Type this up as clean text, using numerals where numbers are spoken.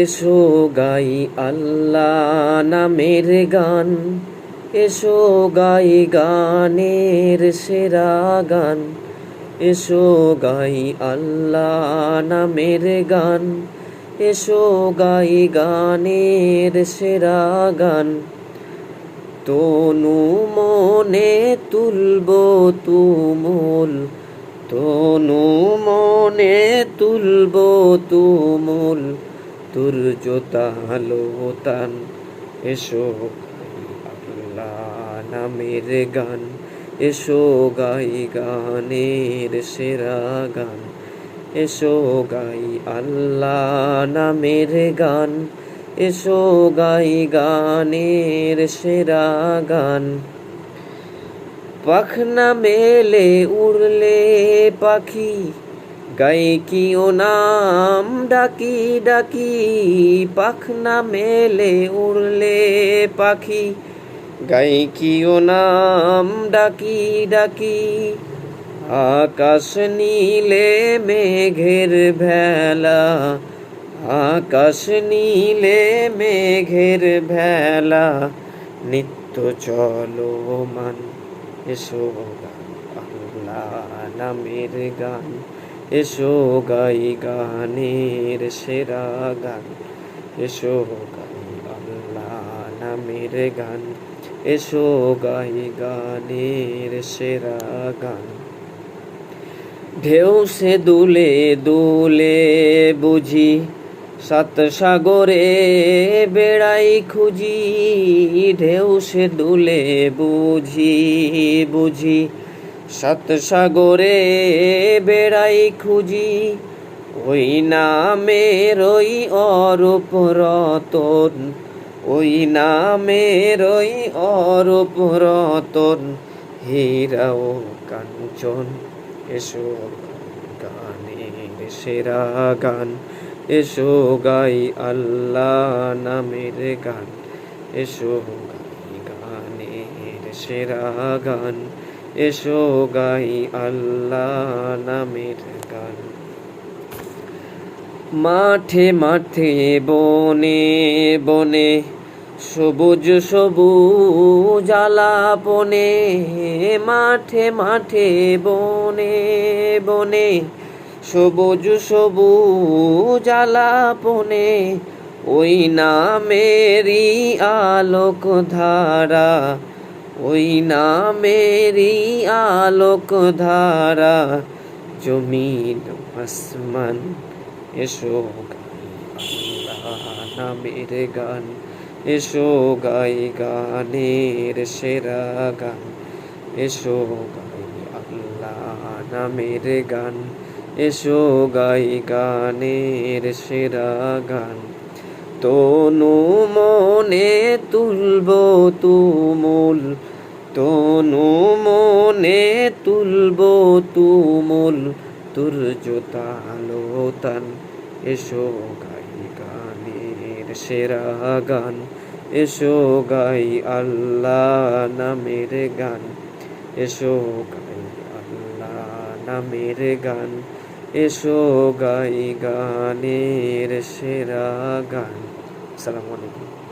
এসো গাই আল্লাহ নামের গান, এসো গাই গানের সেরা গান, এসো গাই আল্লাহ নামের গান, এসো গাই গানের সেরা গান। তনু মনে তুলব তুমুল, তনু মনে তুলব তুমুল, তুর্যতালো তান। এসো গাই আল্লাহ নামের গান, এসো গাই গানের সেরা গান, এসো গাই আল্লাহ নামের গান, এসো গাই গানের সেরা গান। পাখনা মেলে উড়লে পাখি, গাই কি ও নাম ডাকি ডাকি। পাখনা মেলে উড়লে পাখি, গাই কি ও নাম ডাকি ডাকি। আকাশ নীলে মেঘের ভেলা, আকাশ নীলে মেঘের ভেলা, নিত্য চলমান। এসো গাই আল্লাহ নামের গান, এসো গাই গানের সেরা গান, এসো গাই আল্লাহ নামের গান, এসো গাই গানের সেরা গান। ঢেউ সে দুলে দুলে বুঝি, সাত সাগরে বেড়াই খুঁজি। ঢেউ সে দুলে বুঝি বুঝি, সাত সাগরে বেড়াই খুঁজি। ওই নামের ওই অরূপ রতন, ওই নামের ওই অরূপ রতন, হীরা ও কাঞ্চন। এসো গানের সেরা গান, এসো গাই আল্লাহ নামের গান, এসো গাই গানের সেরা গান, এসো গাই আল্লাহ নামের গান। মাঠে মাঠে বনে বনে, সবুজ সবুজ আলাপনে। মাঠে মাঠে বনে বনে, সবুজ সবুজ আলাপনে। ওই নামেরই আলোক ধারা, ওই নামেরই আলোক ধারা, জমিন আসমান। এসো গাই আল্লাহ নামের গান, এসো গাই গানের সেরা গান, এসো গাই আল্লাহ নামের গান, এসো গাই গানের সেরা গান। তনু মনে তুলব তুমুল, তনু মনে তুলব তুমুল, তুর্যতালো তান। এসো গাই গানের সেরা গান, এসো গাই আল্লাহ নামের গান, এসো গাই আল্লাহ নামের গান, এসো গাই গানের সেরা গান। আসসালামু আলাইকুম।